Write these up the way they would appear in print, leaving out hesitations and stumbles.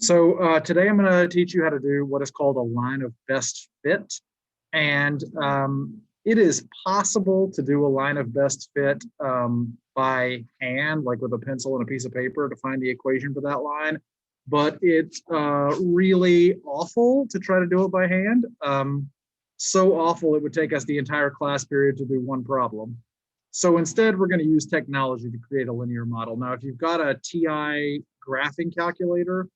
Today I'm going to teach you how to do what is called a line of best fit. And it is possible to do a line of best fit by hand, like with a pencil and a piece of paper to find the equation for that line. But it's really awful to try to do it by hand. So awful it would take us the entire class period to do one problem. So instead, we're going to use technology to create a linear model. Now, if you've got a TI graphing calculator,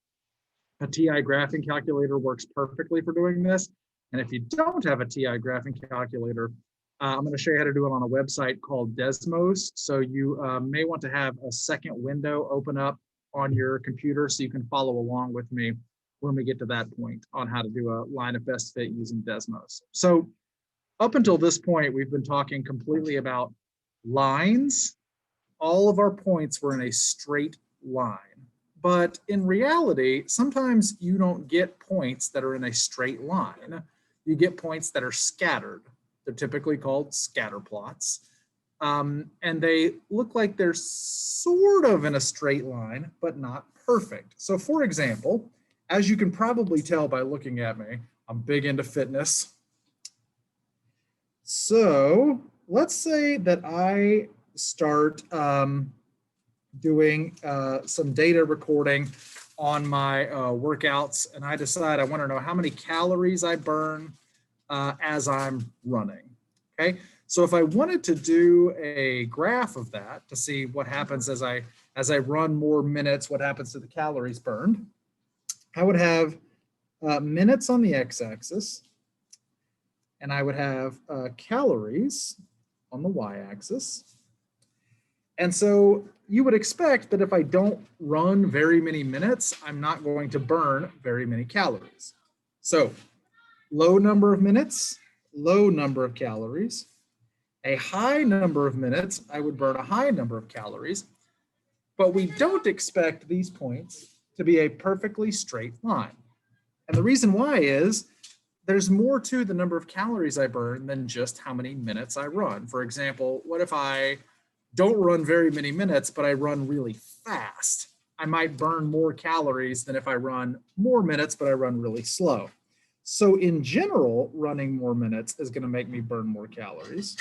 a TI graphing calculator works perfectly for doing this. And if you don't have a TI graphing calculator, I'm going to show you how to do it on a website called Desmos. So you may want to have a second window open up on your computer so you can follow along with me when we get to that point on how to do a line of best fit using Desmos. So up until this point, we've been talking completely about lines. All of our points were in a straight line. But in reality, sometimes you don't get points that are in a straight line. You get points that are scattered. They're typically called scatter plots. And they look like they're sort of in a straight line, but not perfect. So for example, as you can probably tell by looking at me, I'm big into fitness. So let's say that I start doing some data recording on my workouts, and I decide I want to know how many calories I burn as I'm running. Okay, so if I wanted to do a graph of that to see what happens as I run more minutes, what happens to the calories burned, I would have minutes on the x-axis, and I would have calories on the y-axis. And so you would expect that if I don't run very many minutes, I'm not going to burn very many calories. So low number of minutes, low number of calories. A high number of minutes, I would burn a high number of calories. But we don't expect these points to be a perfectly straight line. And the reason why is there's more to the number of calories I burn than just how many minutes I run. For example, what if I don't run very many minutes, but I run really fast? I might burn more calories than if I run more minutes, but I run really slow. So in general, running more minutes is going to make me burn more calories.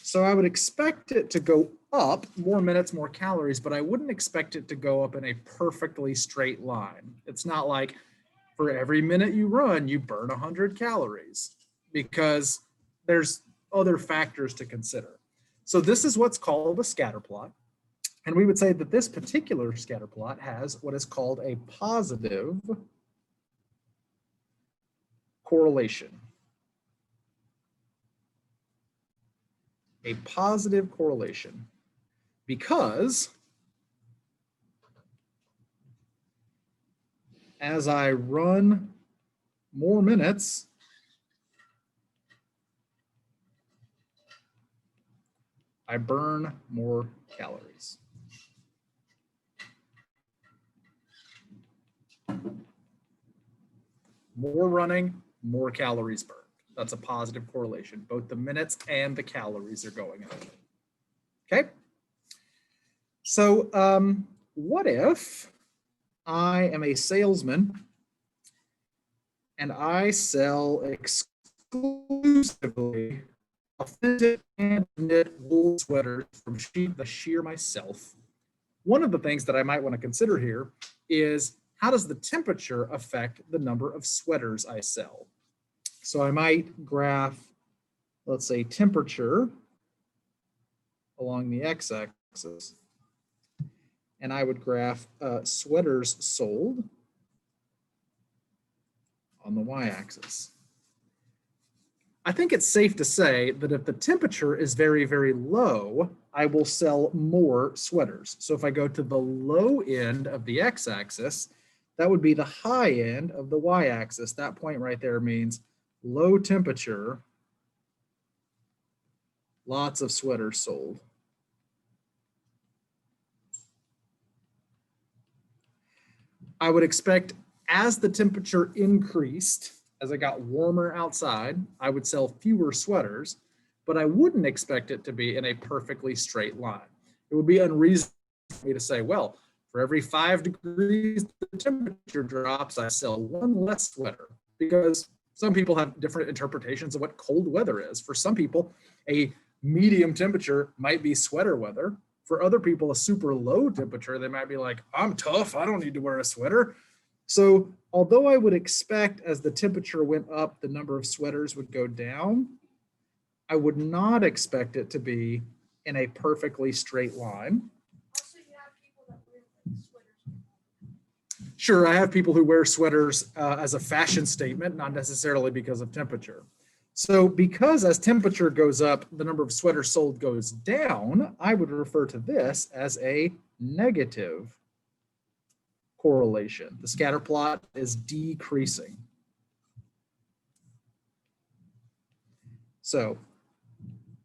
So I would expect it to go up, more minutes, more calories, but I wouldn't expect it to go up in a perfectly straight line. It's not like for every minute you run, you burn 100 calories, because there's other factors to consider. So this is what's called a scatter plot. And we would say that this particular scatter plot has what is called a positive correlation. A positive correlation, because as I run more minutes, I burn more calories. More running, more calories burned. That's a positive correlation. Both the minutes and the calories are going up. Okay. So what if I am a salesman and I sell exclusively authentic hand knit wool sweaters from the shear myself? One of the things that I might want to consider here is, how does the temperature affect the number of sweaters I sell? So I might graph, let's say, temperature along the x-axis, and I would graph sweaters sold on the y-axis. I think it's safe to say that if the temperature is very, very low, I will sell more sweaters. So if I go to the low end of the x-axis, that would be the high end of the y-axis. That point right there means low temperature, lots of sweaters sold. I would expect as the temperature increased, as it got warmer outside, I would sell fewer sweaters, but I wouldn't expect it to be in a perfectly straight line. It would be unreasonable for me to say, well, For every 5 degrees the temperature drops, I sell one less sweater, because some people have different interpretations of what cold weather is. For some people, a medium temperature might be sweater weather. For other people, a super low temperature, they might be like, I'm tough, I don't need to wear a sweater. So although I would expect as the temperature went up, the number of sweaters would go down, I would not expect it to be in a perfectly straight line. Also, you have people that wear like sweaters. Sure, I have people who wear sweaters as a fashion statement, not necessarily because of temperature. So because as temperature goes up, the number of sweaters sold goes down, I would refer to this as a negative correlation. The scatter plot is decreasing. So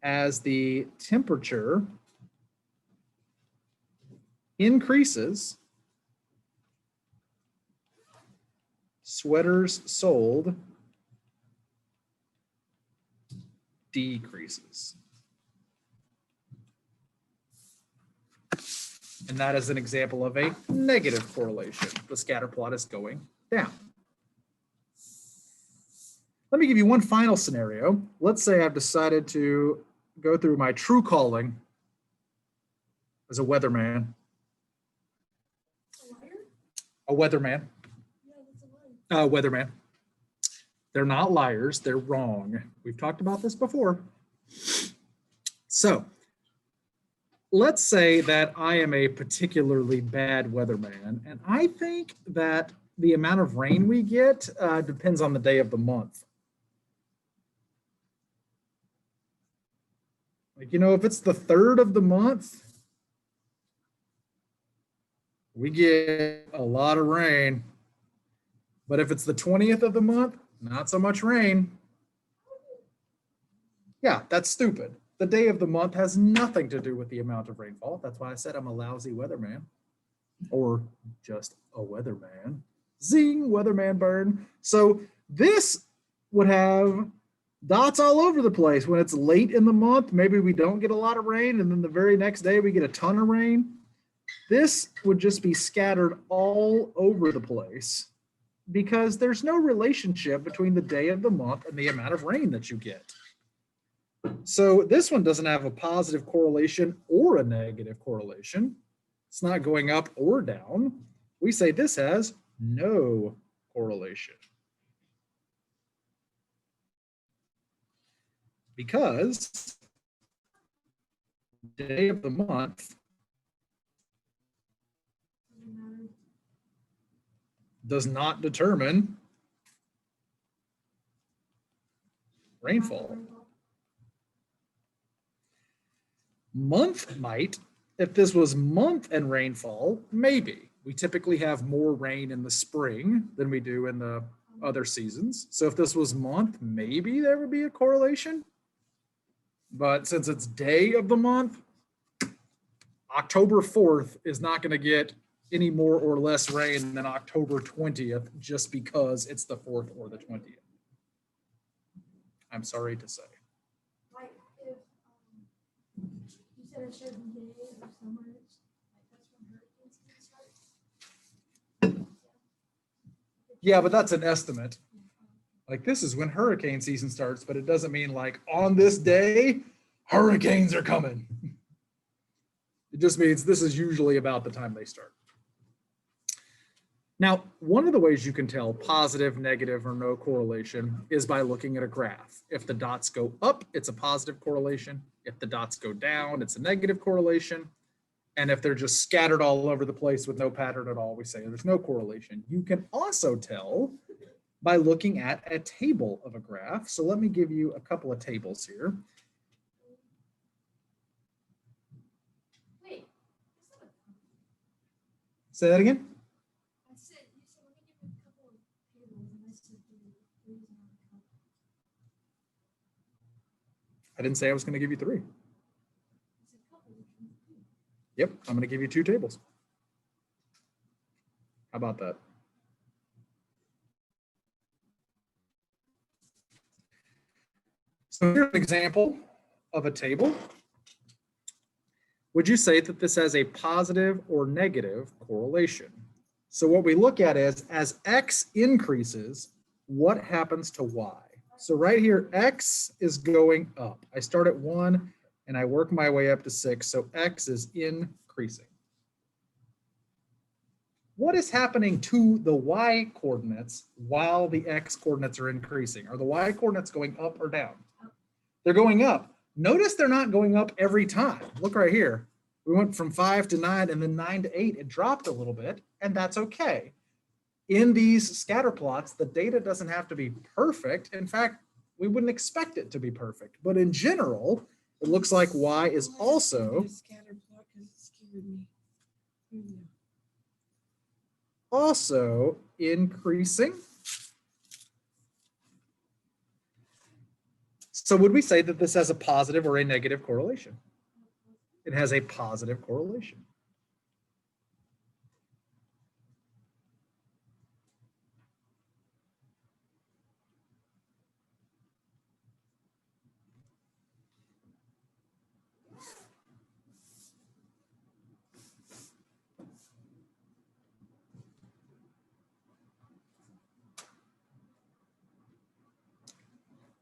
as the temperature increases, sweaters sold decreases. And that is an example of a negative correlation. The scatter plot is going down. Let me give you one final scenario. Let's say I've decided to go through my true calling as a weatherman. A liar? A weatherman. Yeah, that's a liar. Weatherman. They're not liars, they're wrong. We've talked about this before. So let's say that I am a particularly bad weatherman, and I think that the amount of rain we get depends on the day of the month. Like, you know, if it's the 3rd of the month, we get a lot of rain. But if it's the 20th of the month, not so much rain. Yeah, that's stupid. The day of the month has nothing to do with the amount of rainfall. That's why I said I'm a lousy weatherman, or just a weatherman. Zing, weatherman burn. So this would have dots all over the place. When it's late in the month, maybe we don't get a lot of rain, and then the very next day we get a ton of rain. This would just be scattered all over the place because there's no relationship between the day of the month and the amount of rain that you get. So this one doesn't have a positive correlation or a negative correlation. It's not going up or down. We say this has no correlation. Because day of the month does not determine rainfall. Month might. If this was month and rainfall, maybe. We typically have more rain in the spring than we do in the other seasons. So if this was month, maybe there would be a correlation. But since it's day of the month, October 4th is not going to get any more or less rain than October 20th just because it's the 4th or the 20th. I'm sorry to say. Like if you said a certain day or summer, like that's when hurricanes can start. Yeah, but that's an estimate. Like this is when hurricane season starts, but it doesn't mean like on this day, hurricanes are coming. It just means this is usually about the time they start. Now, one of the ways you can tell positive, negative, or no correlation is by looking at a graph. If the dots go up, it's a positive correlation. If the dots go down, it's a negative correlation. And if they're just scattered all over the place with no pattern at all, we say there's no correlation. You can also tell by looking at a table of a graph. So let me give you a couple of tables here. Wait, Say that again? I said, you said, let me give you a couple of tables, and I said, the reason I'm I didn't say I was going to give you 3. I said couple. Yep, I'm going to give you 2 tables. How about that? So here's an example of a table. Would you say that this has a positive or negative correlation? So what we look at is as X increases, what happens to Y? So right here, X is going up. I start at 1 and I work my way up to 6. So X is increasing. What is happening to the Y coordinates while the X coordinates are increasing? Are the Y coordinates going up or down? They're going up. Notice they're not going up every time. Look right here. We went from 5 to 9 and then 9 to 8. It dropped a little bit, and that's okay. In these scatter plots, the data doesn't have to be perfect. In fact, we wouldn't expect it to be perfect. But in general, it looks like Y is also increasing. So would we say that this has a positive or a negative correlation? It has a positive correlation.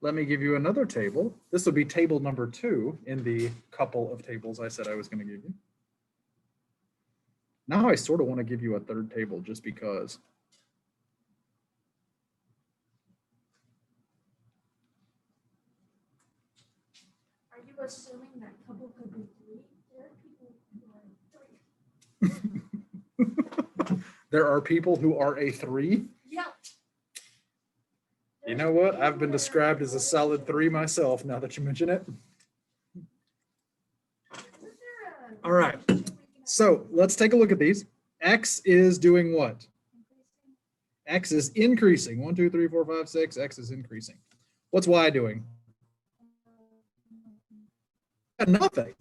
Let me give you another table. This will be table number 2 in the couple of tables I said I was going to give you. Now I sort of want to give you a third table just because. Are you assuming that couple could be 3? There are people who are 3. There are people who are a 3. Yeah. You know what? I've been described as a solid 3 myself now that you mention it. All right. So let's take a look at these. X is doing what? X is increasing. 1, 2, 3, 4, 5, 6. X is increasing. What's Y doing? Nothing.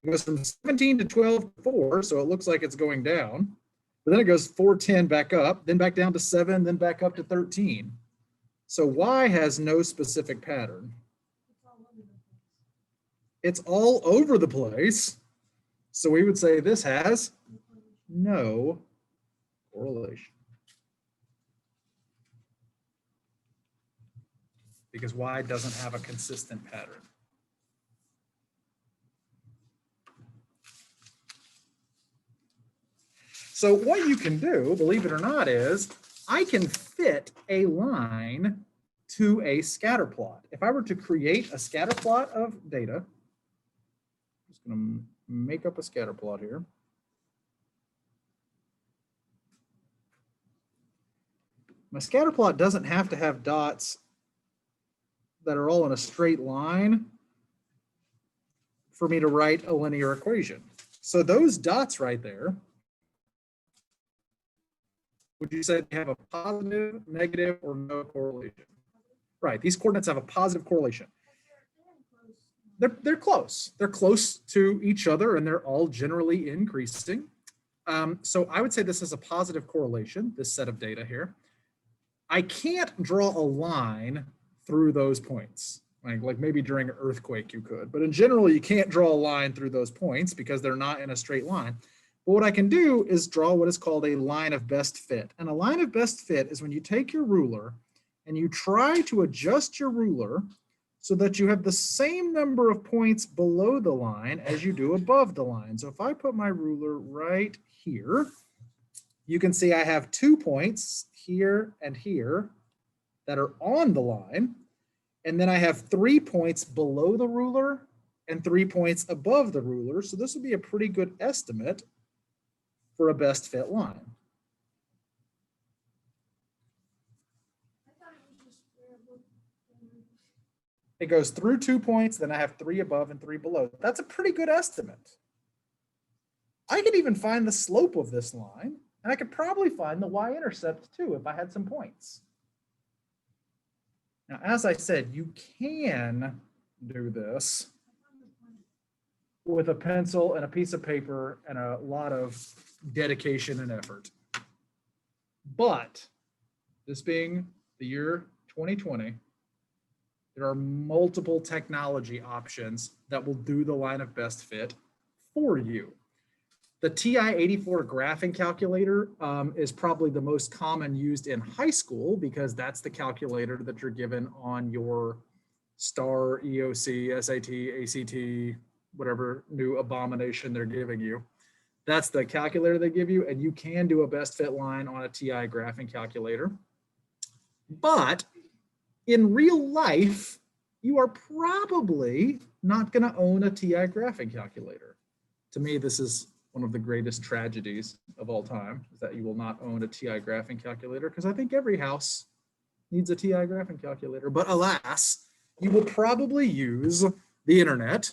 It goes from 17 to 12 to 4, so it looks like it's going down. But then it goes 4, 10 back up, then back down to 7, then back up to 13. So Y has no specific pattern. It's all over the place. So we would say this has no correlation. Because Y doesn't have a consistent pattern. So what you can do, believe it or not, is I can fit a line to a scatter plot. If I were to create a scatter plot of data, I'm just going to make up a scatter plot here. My scatter plot doesn't have to have dots that are all in a straight line for me to write a linear equation. So those dots right there, would you say they have a positive, negative, or no correlation? Right, these coordinates have a positive correlation. They're close. They're close to each other and they're all generally increasing. So I would say this is a positive correlation, this set of data here. I can't draw a line through those points. Like maybe during an earthquake you could, but in general you can't draw a line through those points because they're not in a straight line. But what I can do is draw what is called a line of best fit. And a line of best fit is when you take your ruler and you try to adjust your ruler so that you have the same number of points below the line as you do above the line. So if I put my ruler right here, you can see I have 2 points here and here that are on the line. And then I have 3 points below the ruler and 3 points above the ruler. So this would be a pretty good estimate for a best fit line. It goes through 2 points, then I have 3 above and 3 below. That's a pretty good estimate. I could even find the slope of this line, and I could probably find the y-intercept too if I had some points. Now, as I said, you can do this with a pencil and a piece of paper and a lot of dedication and effort. But this being the year 2020, there are multiple technology options that will do the line of best fit for you. The TI-84 graphing calculator is probably the most common used in high school because that's the calculator that you're given on your STAR, EOC, SAT, ACT, whatever new abomination they're giving you. That's the calculator they give you, and you can do a best fit line on a TI graphing calculator. But in real life, you are probably not going to own a TI graphing calculator. To me, this is one of the greatest tragedies of all time, is that you will not own a TI graphing calculator, because I think every house needs a TI graphing calculator. But alas, you will probably use the internet.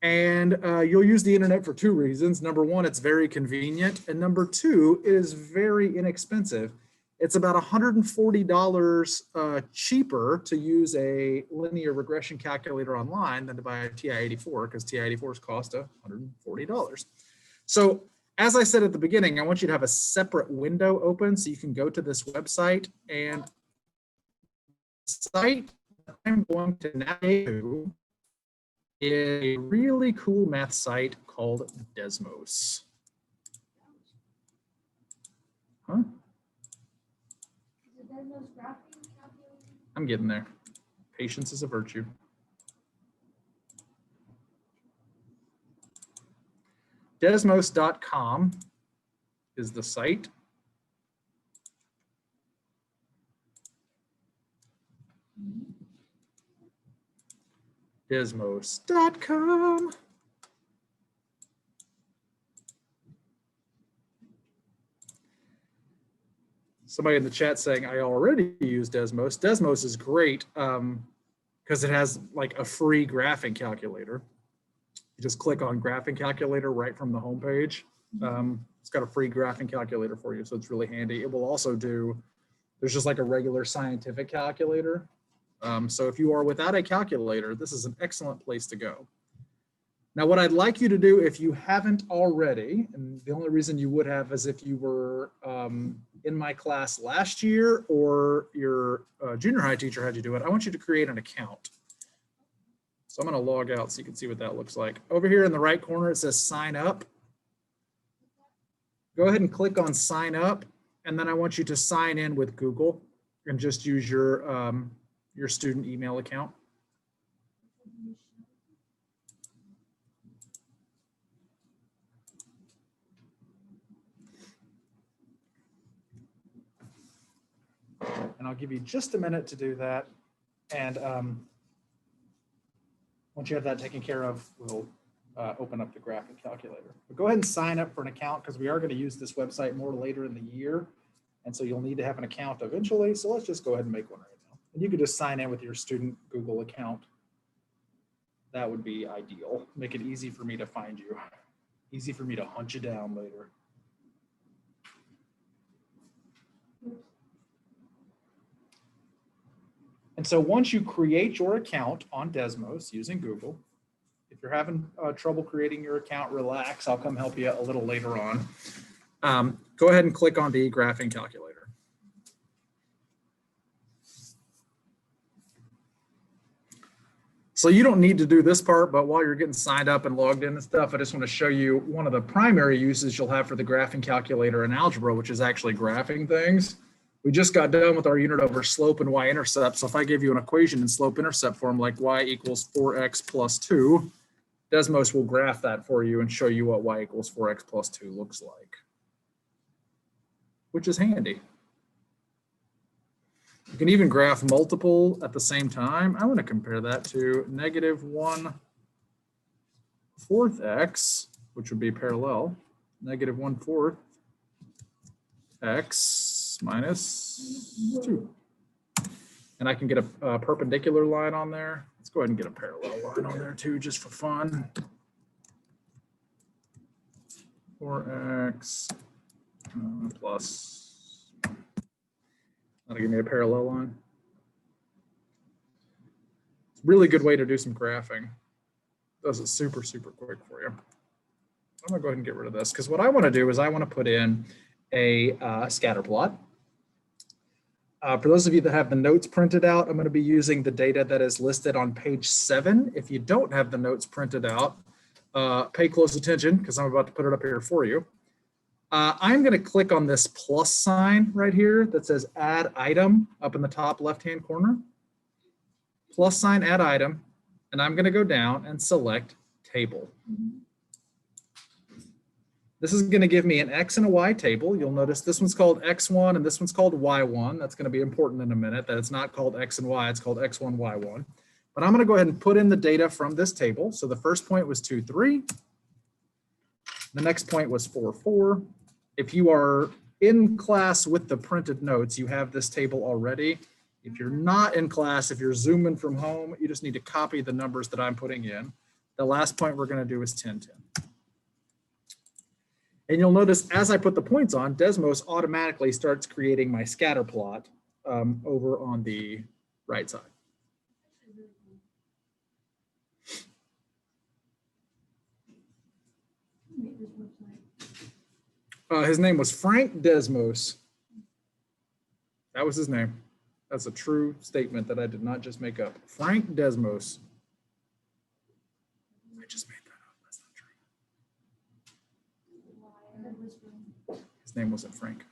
And you'll use the internet for two reasons. Number one, it's very convenient. And number two, it is very inexpensive. It's about $140 cheaper to use a linear regression calculator online than to buy a TI-84, because TI-84s cost $140. So as I said at the beginning, I want you to have a separate window open so you can go to this website, and the site I'm going to navigate to is a really cool math site called Desmos. Huh? I'm getting there. Patience is a virtue. Desmos.com is the site. Desmos.com. Somebody in the chat saying, I already use Desmos. Desmos is great because it has like a free graphing calculator. You just click on graphing calculator right from the homepage. It's got a free graphing calculator for you, so it's really handy. It will also do, there's just like a regular scientific calculator. So if you are without a calculator, this is an excellent place to go. Now, what I'd like you to do, if you haven't already, and the only reason you would have is if you were in my class last year or your junior high teacher had you do it, I want you to create an account. So I'm going to log out so you can see what that looks like. Over here in the right corner, it says sign up. Go ahead and click on sign up, and then I want you to sign in with Google and just use your student email account. And I'll give you just a minute to do that. And once you have that taken care of, we'll open up the graphic calculator. But go ahead and sign up for an account, because we are going to use this website more later in the year. And so you'll need to have an account eventually. So let's just go ahead and make one right now. And you could just sign in with your student Google account. That would be ideal. Make it easy for me to find you. Easy for me to hunt you down later. And so once you create your account on Desmos using Google, if you're having trouble creating your account, relax. I'll come help you a little later on. Go ahead and click on the graphing calculator. So you don't need to do this part, but while you're getting signed up and logged in and stuff, I just want to show you one of the primary uses you'll have for the graphing calculator in algebra, which is actually graphing things. We just got done with our unit over slope and y-intercept. So if I give you an equation in slope-intercept form like y equals 4x plus 2, Desmos will graph that for you and show you what y equals 4x plus 2 looks like, which is handy. You can even graph multiple at the same time. I want to compare that to -1/4 x, which would be parallel, -1/4 x minus 2. And I can get a perpendicular line on there. Let's go ahead and get a parallel line on there too, just for fun. 4x plus, that'll give me a parallel line. It's a really good way to do some graphing. Does it super, super quick for you. I'm gonna go ahead and get rid of this, because what I wanna do is I wanna put in a scatter plot. For those of you that have the notes printed out, I'm going to be using the data that is listed on page 7. If you don't have the notes printed out, pay close attention because I'm about to put it up here for you. I'm going to click on this plus sign right here that says add item up in the top left-hand corner. Plus sign, add item, and I'm going to go down and select table. This is going to give me an X and a Y table. You'll notice this one's called X1 and this one's called Y1. That's going to be important in a minute that it's not called X and Y, it's called X1, Y1. But I'm going to go ahead and put in the data from this table. So the first point was 2, 3. The next point was 4, 4. If you are in class with the printed notes, you have this table already. If you're not in class, if you're zooming from home, you just need to copy the numbers that I'm putting in. The last point we're going to do is 10, 10. And you'll notice as I put the points on, Desmos automatically starts creating my scatter plot over on the right side. His name was Frank Desmos. That was his name. That's a true statement that I did not just make up. Frank Desmos. I just made that up. That's not true. His name wasn't Frank.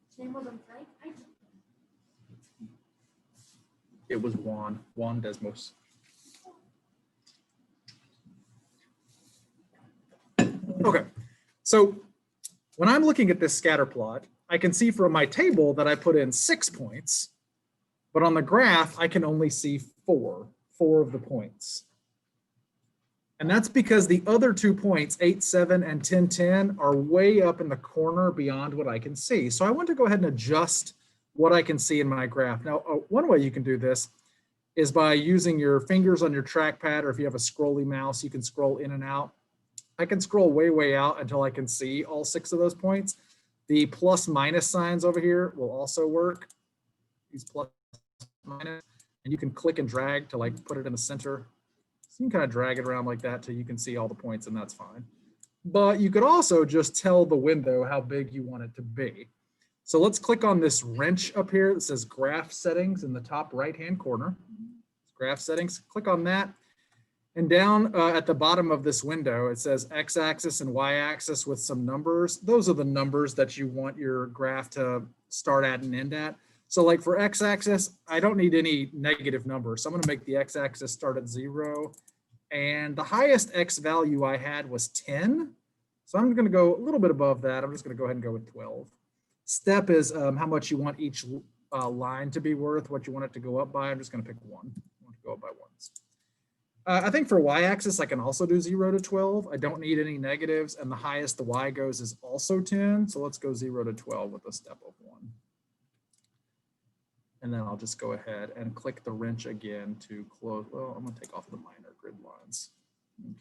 His name wasn't Frank? It was Juan Desmos. Okay, so when I'm looking at this scatter plot, I can see from my table that I put in 6 points, but on the graph, I can only see four of the points. And that's because the other 2 points, 8, 7, and 10, 10, are way up in the corner beyond what I can see. So I want to go ahead and adjust what I can see in my graph. Now, one way you can do this is by using your fingers on your trackpad, or if you have a scrolly mouse, you can scroll in and out. I can scroll way out until I can see all 6 of those points. The plus minus signs over here will also work. These plus minus, and you can click and drag to like put it in the center. So you can kind of drag it around like that till you can see all the points, and that's fine. But you could also just tell the window how big you want it to be. So let's click on this wrench up here that says graph settings in the top right-hand corner. Graph settings, click on that. And down at the bottom of this window, it says x-axis and y-axis with some numbers. Those are the numbers that you want your graph to start at and end at. So like for x-axis, I don't need any negative numbers. So I'm gonna make the x-axis start at 0. And the highest x value I had was 10. So I'm gonna go a little bit above that. I'm just gonna go ahead and go with 12. Step is how much you want each line to be worth, what you want it to go up by. I'm just gonna pick 1. I want to go up by 1s. I think for y-axis, I can also do 0 to 12. I don't need any negatives, and the highest the y goes is also 10. So let's go 0 to 12 with a step of 1. And then I'll just go ahead and click the wrench again to close. Well, I'm gonna take off the minor grid lines.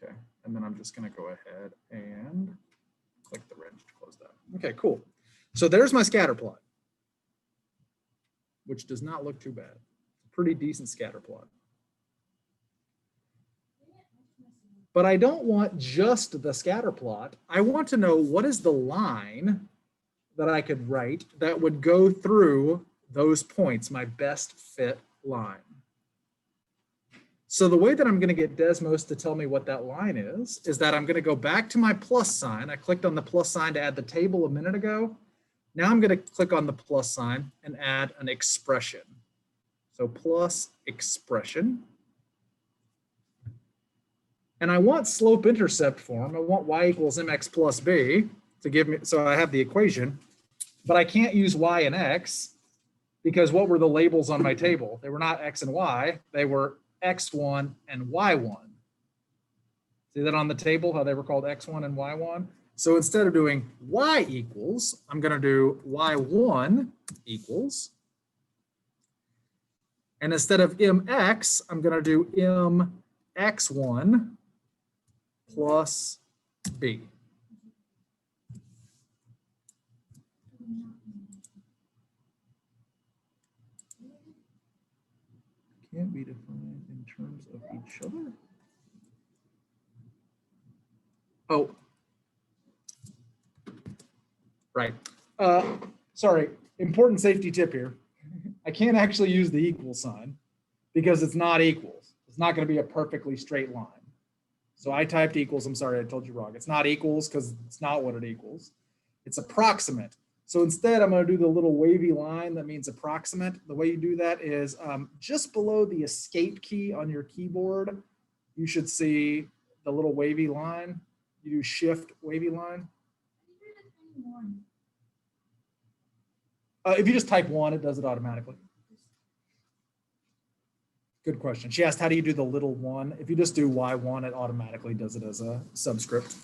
Okay, and then I'm just gonna go ahead and click the wrench to close that. Okay, cool. So there's my scatter plot, which does not look too bad. Pretty decent scatter plot. But I don't want just the scatter plot. I want to know what is the line that I could write that would go through those points, my best fit line. So the way that I'm going to get Desmos to tell me what that line is that I'm going to go back to my plus sign. I clicked on the plus sign to add the table a minute ago. Now I'm going to click on the plus sign and add an expression. So plus expression. And I want slope intercept form. I want y equals mx plus b to give me, so I have the equation, but I can't use y and x because what were the labels on my table? They were not x and y, they were x1 and y1. See that on the table, how they were called x1 and y1? So instead of doing y equals, I'm gonna do y1 equals. And instead of mx, I'm gonna do mx1 plus b. Can't be defined in terms of each other. Oh, right. Sorry, important safety tip here. I can't actually use the equal sign because it's not equals. It's not going to be a perfectly straight line. So I typed equals. I'm sorry, I told you wrong. It's not equals because it's not what it equals. It's approximate. So instead, I'm going to do the little wavy line that means approximate. The way you do that is just below the escape key on your keyboard, you should see the little wavy line. You do shift wavy line. If you just type 1, it does it automatically. Good question. She asked, how do you do the little 1? If you just do Y1, it automatically does it as a subscript.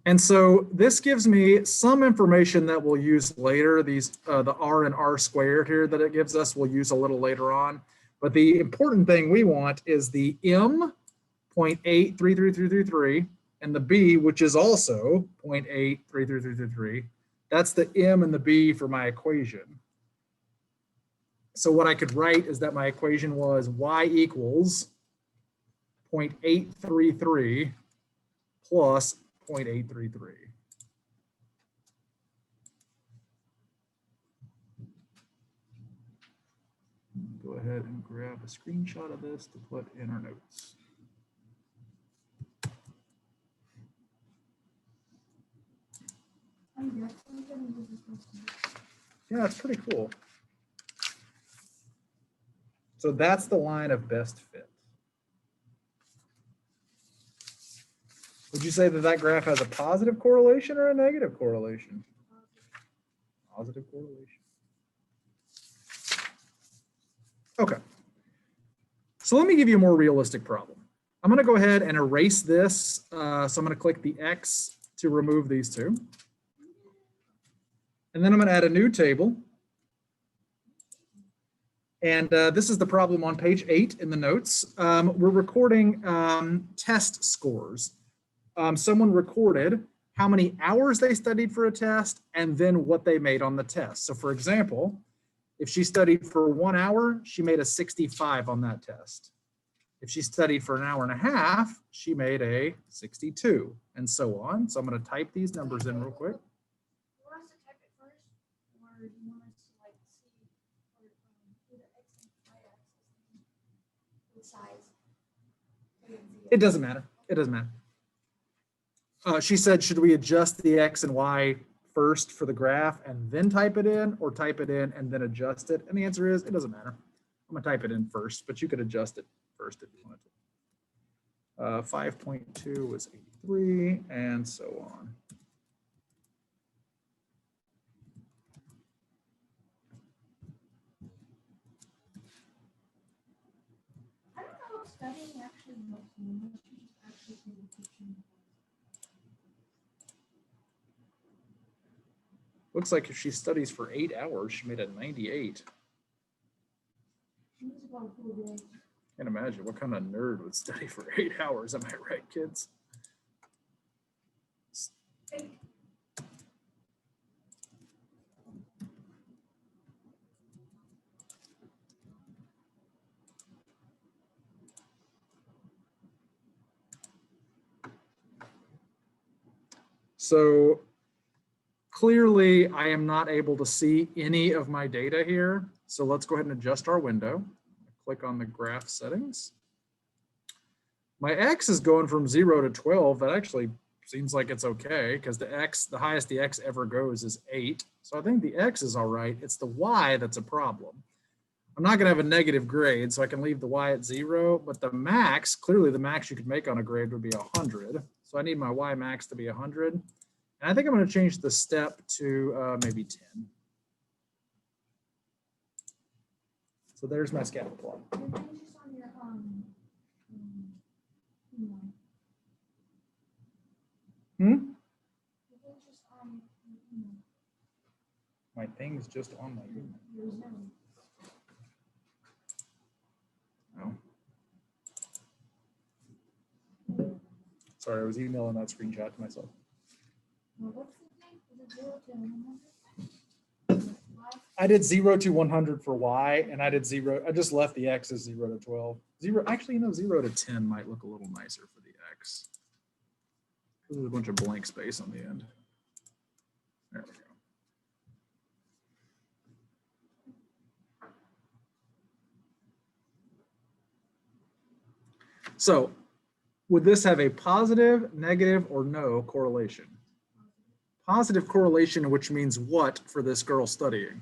And so this gives me some information that we'll use later. These the R and R squared here that it gives us, we'll use a little later on. But the important thing we want is the M 0.833333 and the B, which is also 0.833333. That's the M and the B for my equation. So what I could write is that my equation was Y equals 0.833 plus 0.833. Go ahead and grab a screenshot of this to put in our notes. Yeah, it's pretty cool. So that's the line of best fit. Would you say that that graph has a positive correlation or a negative correlation? Positive correlation. Okay. So let me give you a more realistic problem. I'm going to go ahead and erase this. So I'm going to click the X to remove these two. And then I'm going to add a new table. And this is the problem on page 8 in the notes. We're recording test scores. Someone recorded how many hours they studied for a test and then what they made on the test. So for example, if she studied for 1 hour, she made a 65 on that test. If she studied for an hour and a half, she made a 62 and so on. So I'm going to type these numbers in real quick. You want us to type it first, or do you want us to like see or do the X and Y axis with size? It doesn't matter. It doesn't matter. She said, should we adjust the X and Y first for the graph and then type it in, or type it in and then adjust it? And the answer is, it doesn't matter. I'm going to type it in first, but you could adjust it first if you wanted to. 5.2 was 83 and so on. I don't know if studying actually helps me unless you just actually pay attention. Looks like if she studies for 8 hours, she made a 98. She needs to go to full day. Can't imagine what kind of nerd would study for 8 hours. Am I right, kids? So clearly, I am not able to see any of my data here. So let's go ahead and adjust our window. Click on the graph settings. My X is going from 0 to 12. That actually seems like it's okay because the highest the X ever goes is 8. So I think the X is all right. It's the Y that's a problem. I'm not going to have a negative grade, so I can leave the Y at 0, but the max, clearly the max you could make on a grade would be 100. So I need my Y max to be 100. And I think I'm going to change the step to maybe 10. So there's my scatter plot. My thing's just on my email. Oh. Sorry, I was emailing that screenshot to myself. I did 0 to 100 for Y, and I did 0. I just left the X as 0 to 12. Actually, you know, 0 to 10 might look a little nicer for the X. There's a bunch of blank space on the end. There we go. So would this have a positive, negative, or no correlation? Positive correlation, which means what for this girl studying?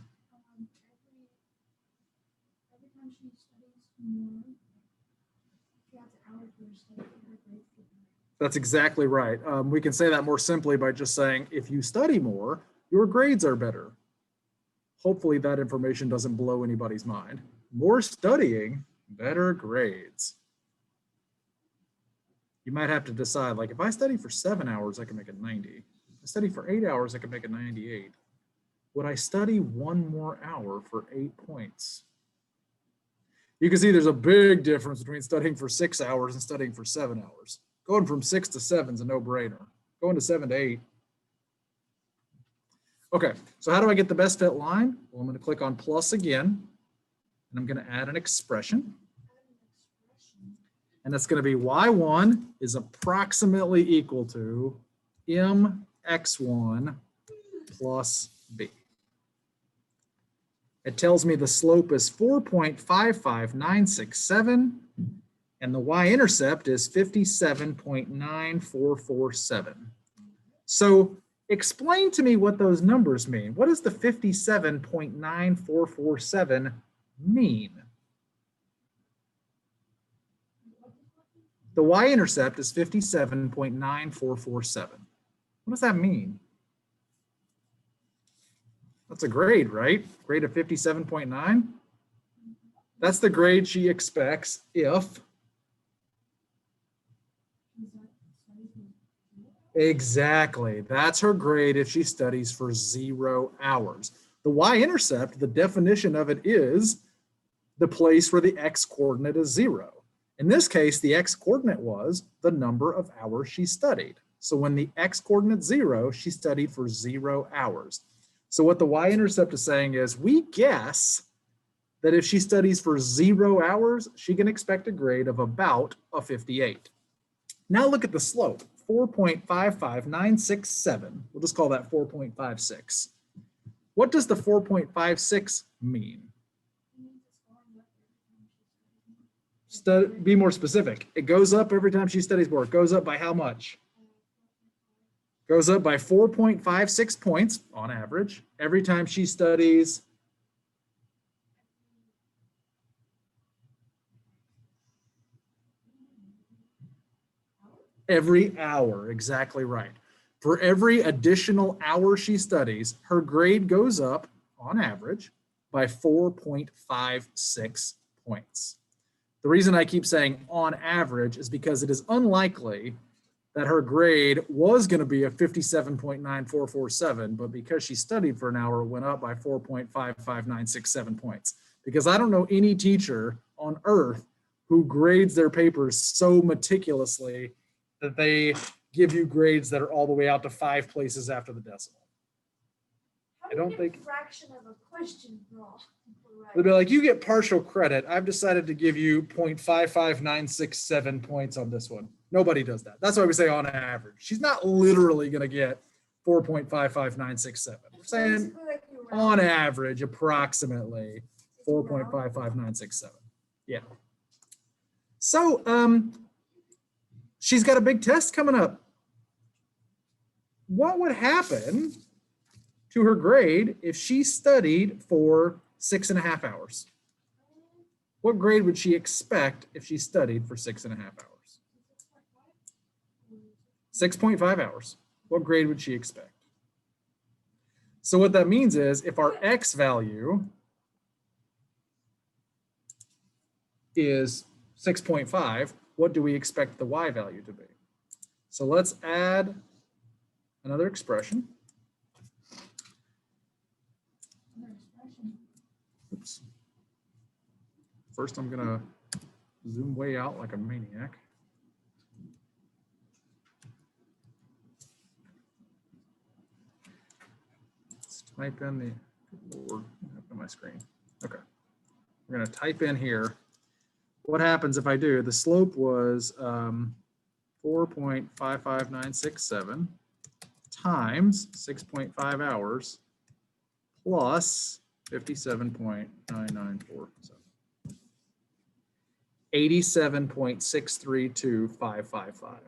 Every time she studies more, she has hours for her study, her grades get better. That's exactly right. We can say that more simply by just saying, if you study more, your grades are better. Hopefully that information doesn't blow anybody's mind. More studying, better grades. You might have to decide, like if I study for 7 hours, I can make a 90. If I study for 8 hours, I can make a 98. Would I study 1 more hour for 8 points? You can see there's a big difference between studying for 6 hours and studying for 7 hours. Going from 6 to 7 is a no-brainer. Going to 7 to 8. Okay, so how do I get the best fit line? Well, I'm going to click on plus again, and I'm going to add an expression. And that's going to be y1 is approximately equal to mx1 plus b. It tells me the slope is 4.55967, and the y-intercept is 57.9447. So explain to me what those numbers mean. What does the 57.9447 mean? The y-intercept is 57.9447. What does that mean? That's a grade, right? Grade of 57.9. That's the grade she expects if. Exactly. That's her grade if she studies for 0 hours. The y-intercept, the definition of it is the place where the x-coordinate is 0. In this case, the x-coordinate was the number of hours she studied. So when the x-coordinate 0, she studied for 0 hours. So what the y-intercept is saying is, we guess that if she studies for 0 hours, she can expect a grade of about a 58. Now look at the slope, 4.55967. We'll just call that 4.56. What does the 4.56 mean? Be more specific. It goes up every time she studies more. It goes up by how much? Goes up by 4.56 points on average every time she studies. Every hour, exactly right. For every additional hour she studies, her grade goes up on average by 4.56 points. The reason I keep saying on average is because it is unlikely that her grade was going to be a 57.9447, but because she studied for an hour, it went up by 4.55967 points. Because I don't know any teacher on earth who grades their papers so meticulously that they give you grades that are all the way out to 5 places after the decimal. How do you get a fraction of a question wrong? They'll be like, you get partial credit. I've decided to give you 0.55967 points on this one. Nobody does that. That's why we say on average. She's not literally going to get 4.55967. We're saying on average, approximately 4.55967. Yeah. So she's got a big test coming up. What would happen to her grade if she studied for 6.5 hours? What grade would she expect if she studied for 6.5 hours? 6.5 hours. What grade would she expect? So what that means is if our x value is 6.5, what do we expect the y value to be? So let's add another expression. Oops. First, I'm gonna zoom way out like a maniac. Let's type in the, good Lord, up on my screen. Okay, we're gonna type in here. What happens if I do? The slope was 4.55967 times 6.5 hours plus 57.9947. 87.632555.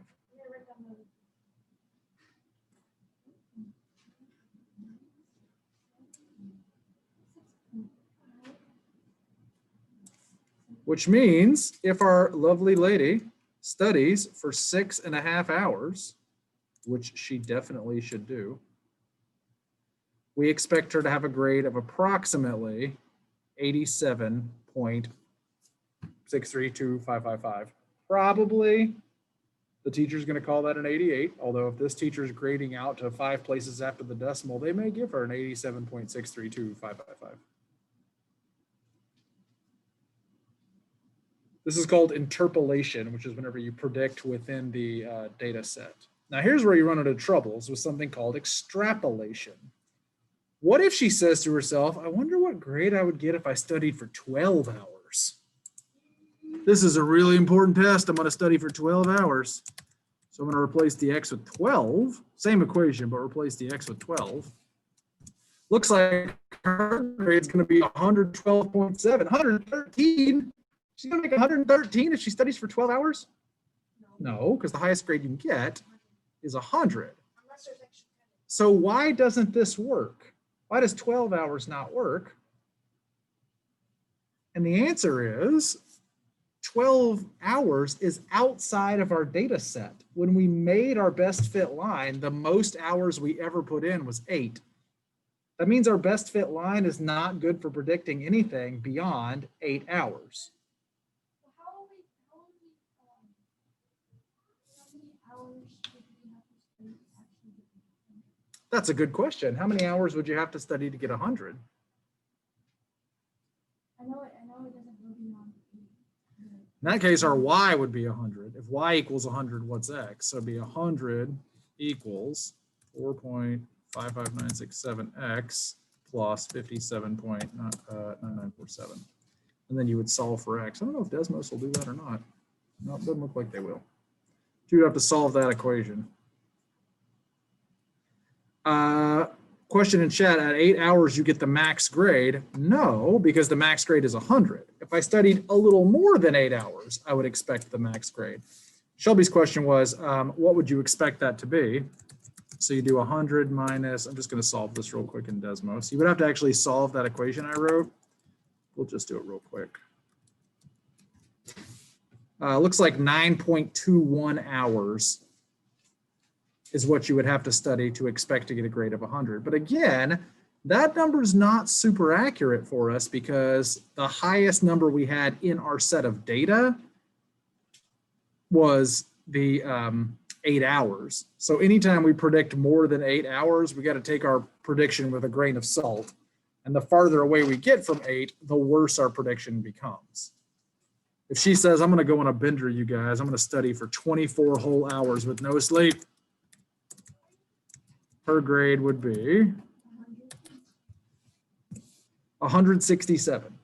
Which means if our lovely lady studies for 6.5 hours, which she definitely should do, we expect her to have a grade of approximately 87.632555. Probably the teacher's going to call that an 88, although if this teacher is grading out to 5 places after the decimal, they may give her an 87.632555. This is called interpolation, which is whenever you predict within the data set. Now here's where you run into troubles with something called extrapolation. What if she says to herself, I wonder what grade I would get if I studied for 12 hours? This is a really important test. I'm going to study for 12 hours. So I'm going to replace the x with 12. Same equation, but replace the x with 12. Looks like her grade's going to be 112.7, 113. She's going to make 113 if she studies for 12 hours? No, because the highest grade you can get is 100. So why doesn't this work? Why does 12 hours not work? And the answer is 12 hours is outside of our data set. When we made our best fit line, the most hours we ever put in was 8. That means our best fit line is not good for predicting anything beyond 8 hours. That's a good question. How many hours would you have to study to get 100? I know it doesn't go beyond 8. In that case, our y would be 100. If y equals 100, what's x? So it'd be 100 equals 4.55967x plus 57.9947. And then you would solve for x. I don't know if Desmos will do that or not. No, it doesn't look like they will. You would have to solve that equation. Question in chat, at 8 hours you get the max grade. No, because the max grade is 100. If I studied a little more than 8 hours, I would expect the max grade. Shelby's question was, what would you expect that to be? So you do 100 minus, I'm just going to solve this real quick in Desmos. You would have to actually solve that equation I wrote. We'll just do it real quick. Looks like 9.21 hours is what you would have to study to expect to get a grade of 100. But again, that number is not super accurate for us because the highest number we had in our set of data was the 8 hours. So anytime we predict more than 8 hours, we got to take our prediction with a grain of salt. And the farther away we get from 8, the worse our prediction becomes. If she says, I'm going to go on a bender, you guys, I'm going to study for 24 whole hours with no sleep, her grade would be 167.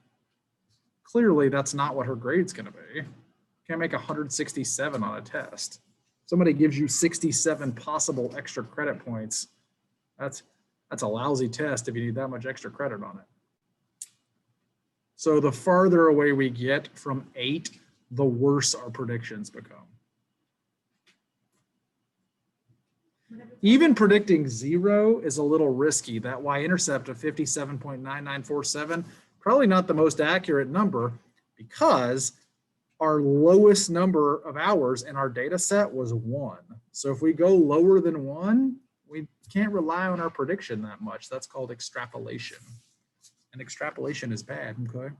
Clearly, that's not what her grade's going to be. Can't make 167 on a test. Somebody gives you 67 possible extra credit points. That's a lousy test if you need that much extra credit on it. So the farther away we get from 8, the worse our predictions become. Even predicting 0 is a little risky. That y-intercept of 57.9947, probably not the most accurate number because our lowest number of hours in our data set was 1. So if we go lower than 1, we can't rely on our prediction that much. That's called extrapolation. And extrapolation is bad, okay?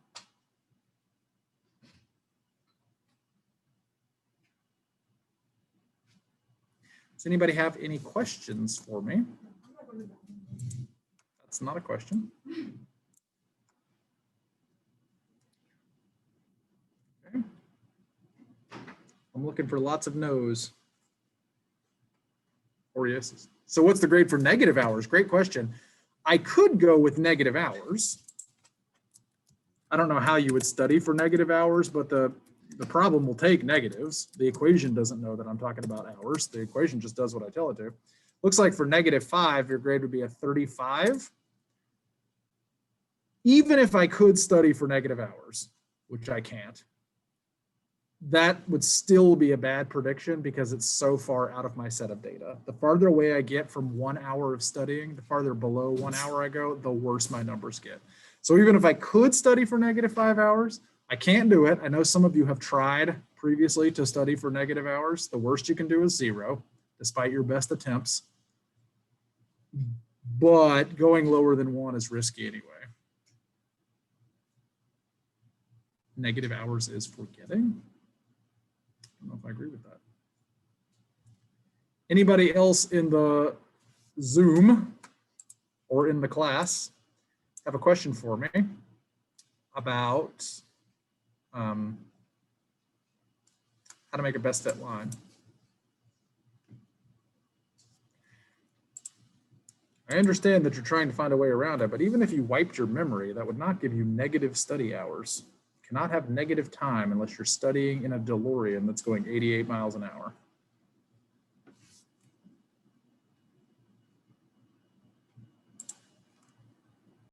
Does anybody have any questions for me? That's not a question. Okay. I'm looking for lots of no's or yeses. So what's the grade for negative hours? Great question. I could go with negative hours. I don't know how you would study for negative hours, but the problem will take negatives. The equation doesn't know that I'm talking about hours. The equation just does what I tell it to. Looks like for -5, your grade would be a 35. Even if I could study for negative hours, which I can't, that would still be a bad prediction because it's so far out of my set of data. The farther away I get from 1 hour of studying, the farther below 1 hour I go, the worse my numbers get. So even if I could study for -5 hours, I can't do it. I know some of you have tried previously to study for negative hours. The worst you can do is 0, despite your best attempts. But going lower than 1 is risky anyway. Negative hours is forgetting. I don't know if I agree with that. Anybody else in the Zoom or in the class have a question for me about how to make a best fit line? I understand that you're trying to find a way around it, but even if you wiped your memory, that would not give you negative study hours. You cannot have negative time unless you're studying in a DeLorean that's going 88 miles an hour.